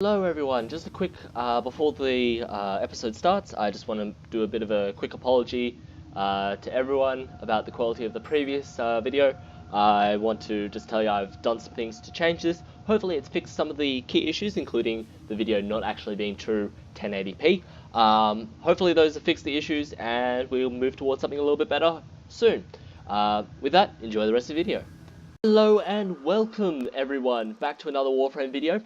Hello everyone, just a quick, before the episode starts, I just want to do a bit of a quick apology to everyone about the quality of the previous video. I want to just tell you I've done some things to change this. Hopefully it's fixed some of the key issues, including the video not actually being true 1080p. Hopefully those have fixed the issues and we'll move towards something a little bit better soon. With that, enjoy the rest of the video. Hello and welcome everyone back to another Warframe video.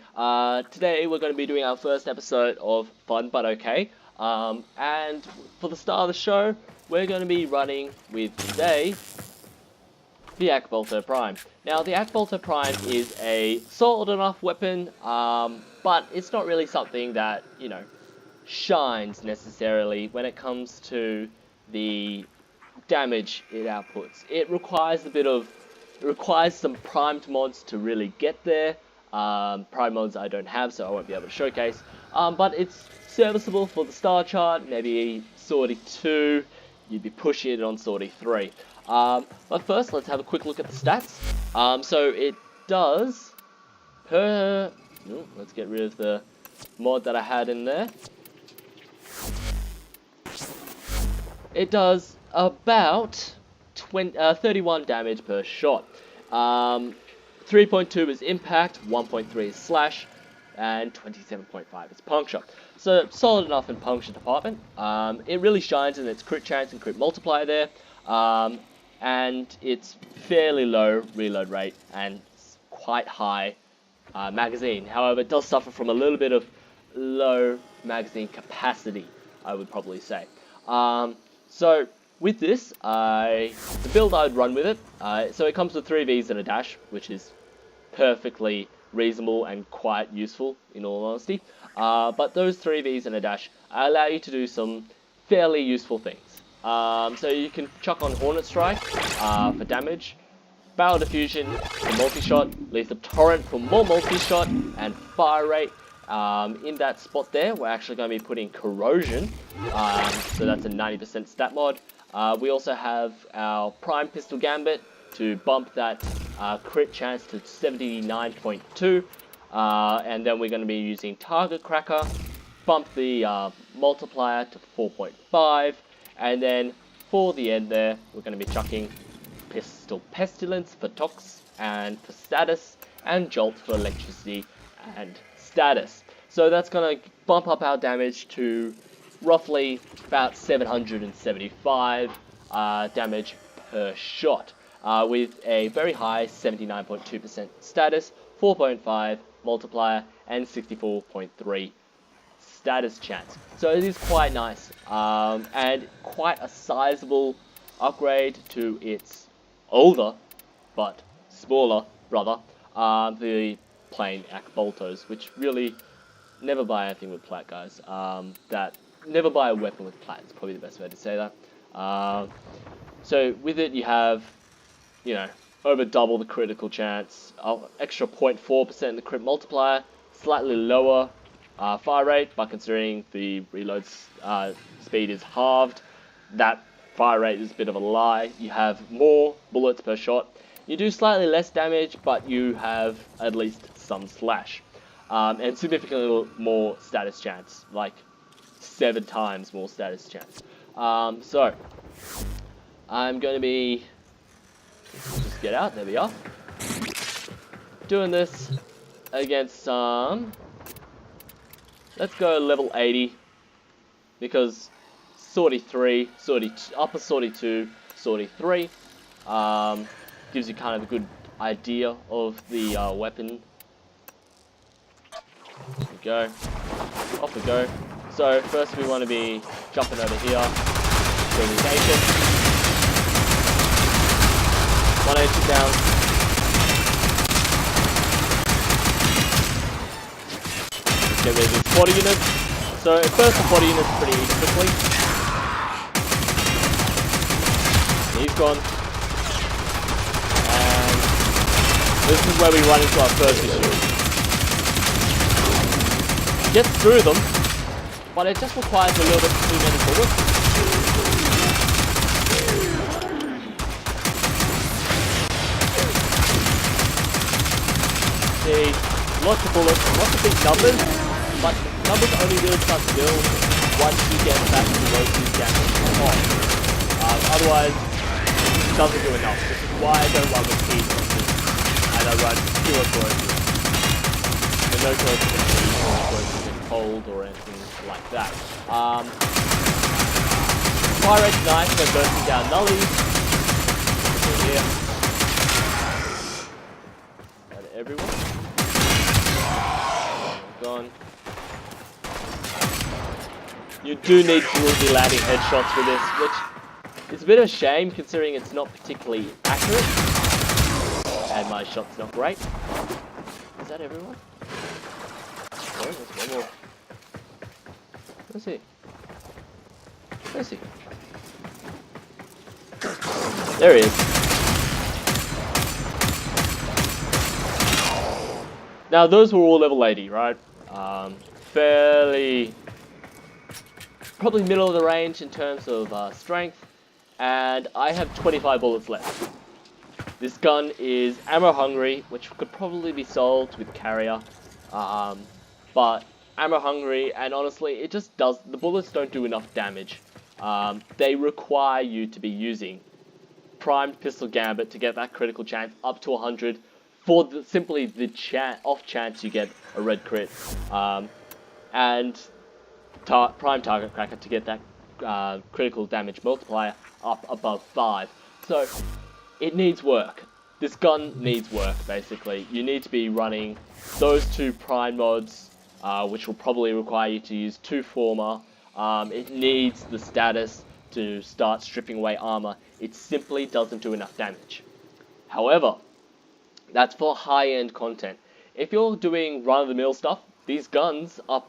Today we're going to be doing our first episode of Fun But Okay. And for the start of the show, we're going to be running with today the Akbolto Prime. Now the Akbolto Prime is a solid enough weapon, but it's not really something that, you know, shines necessarily when it comes to the damage it outputs. It requires some primed mods to really get there. Prime mods I don't have, so I won't be able to showcase. But it's serviceable for the star chart, maybe Sortie 2, you'd be pushing it on Sortie 3. But first, let's have a quick look at the stats. So it does, let's get rid of the mod that I had in there. It does about 31 damage per shot. 3.2 is impact, 1.3 is slash, and 27.5 is puncture. So solid enough in puncture department. It really shines in its crit chance and crit multiplier there, and it's fairly low reload rate and quite high magazine. However, it does suffer from a little bit of low magazine capacity, I would probably say. So with this, the build I would run with it, so it comes with 3 Vs and a dash, which is perfectly reasonable and quite useful in all honesty. But those 3 Vs and a dash allow you to do some fairly useful things. So you can chuck on Hornet Strike for damage, Barrel Diffusion for multi-shot, Lethal Torrent for more multi-shot, and Fire Rate. In that spot there, we're actually going to be putting Corrosion, so that's a 90% stat mod. We also have our Prime Pistol Gambit to bump that crit chance to 79.2, and then we're going to be using Target Cracker, bump the multiplier to 4.5, and then for the end there, we're going to be chucking Pistol Pestilence for Tox and for status, and Jolt for electricity and status. So that's going to bump up our damage to roughly about 775 damage per shot, with a very high 79.2% status, 4.5 multiplier, and 64.3 status chance. So it is quite nice, and quite a sizable upgrade to its older, but smaller brother, the plain Akboltos, which really never buy anything with plat, guys. Never buy a weapon with plat, is probably the best way to say that. So with it you have, you know, over double the critical chance, extra 0.4% in the crit multiplier, slightly lower fire rate, but considering the reload speed is halved, that fire rate is a bit of a lie. You have more bullets per shot. You do slightly less damage, but you have at least some slash. And significantly more status chance, like 7 times more status chance. So I'm going to be, just get out, there we are, doing this against some, let's go level 80, because Sortie 3, upper Sortie 2, Sortie 3, gives you kind of a good idea of the weapon. Here we go, off we go. So first we want to be jumping over here, Radiation, 1 HP down, let's get rid of these 40 units. So at first the 40 units pretty quickly. He's gone, and this is where we run into our first issue. Get through them, but it just requires a little bit too many bullets. See, lots of bullets, lots of big numbers, but numbers only really start to build once you get back to those two damage off. Otherwise, it doesn't do enough. This is why I don't run with speed monsters, and I run pure corrosive. And no corrosive in heat or corrosive in cold or anything like that. Fire rate's nice for bursting down nullies. Here. Got everyone. Gone. You do need to be landing headshots for this, which is a bit of a shame considering it's not particularly accurate. And my shot's not great. Is that everyone? Oh, there's one more. Where's he? Where's he? There he is. Now those were all level 80, right? Fairly... probably middle of the range in terms of strength. And I have 25 bullets left. This gun is ammo hungry, which could probably be solved with carrier. But ammo hungry, and honestly, it just does... the bullets don't do enough damage. They require you to be using primed pistol gambit to get that critical chance up to 100 for simply the off chance you get a red crit, and prime target cracker to get that critical damage multiplier up above 5. So it needs work. This gun needs work, basically. You need to be running those two prime mods, which will probably require you to use 2 former. It needs the status to start stripping away armor. It simply doesn't do enough damage. However, that's for high-end content. If you're doing run-of-the-mill stuff, these guns are,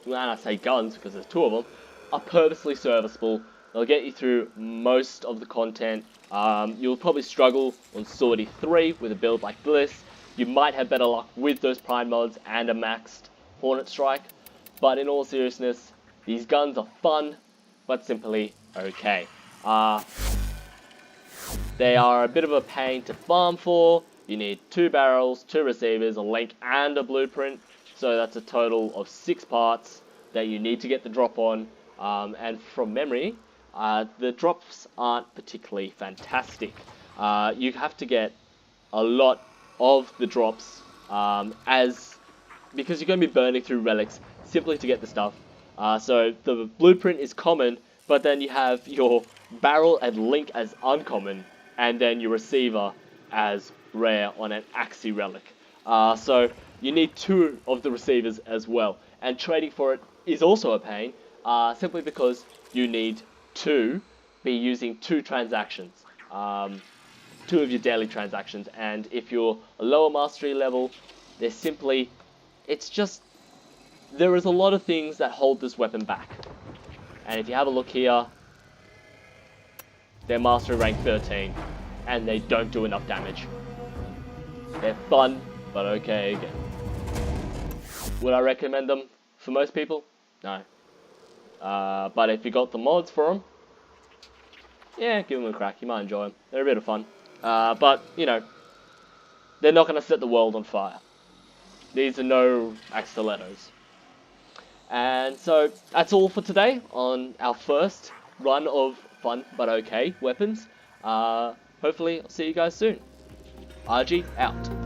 and I say guns because there's 2 of them, are purposely serviceable. They'll get you through most of the content. You'll probably struggle on Swordy 3 with a build like this. You might have better luck with those prime mods and a maxed Hornet Strike. But in all seriousness, these guns are fun, but simply okay. They are a bit of a pain to farm for. You need 2 barrels, 2 receivers, a link, and a blueprint. So that's a total of 6 parts that you need to get the drop on. And from memory, the drops aren't particularly fantastic. You have to get a lot of the drops because you're going to be burning through relics simply to get the stuff. So the blueprint is common, but then you have your barrel and link as uncommon, and then your receiver as rare on an Axie relic. So you need 2 of the receivers as well, and trading for it is also a pain, simply because you need to be using 2 transactions, 2 of your daily transactions, and if you're a lower mastery level, they're simply, it's just, there is a lot of things that hold this weapon back. And if you have a look here, they're mastery rank 13, and they don't do enough damage. They're fun, but okay again. Would I recommend them for most people? No. But if you got the mods for them, yeah, give them a crack. You might enjoy them. They're a bit of fun. But, you know, they're not going to set the world on fire. These are no stilettos. And so that's all for today on our first run of fun but okay weapons. Hopefully I'll see you guys soon. RG out.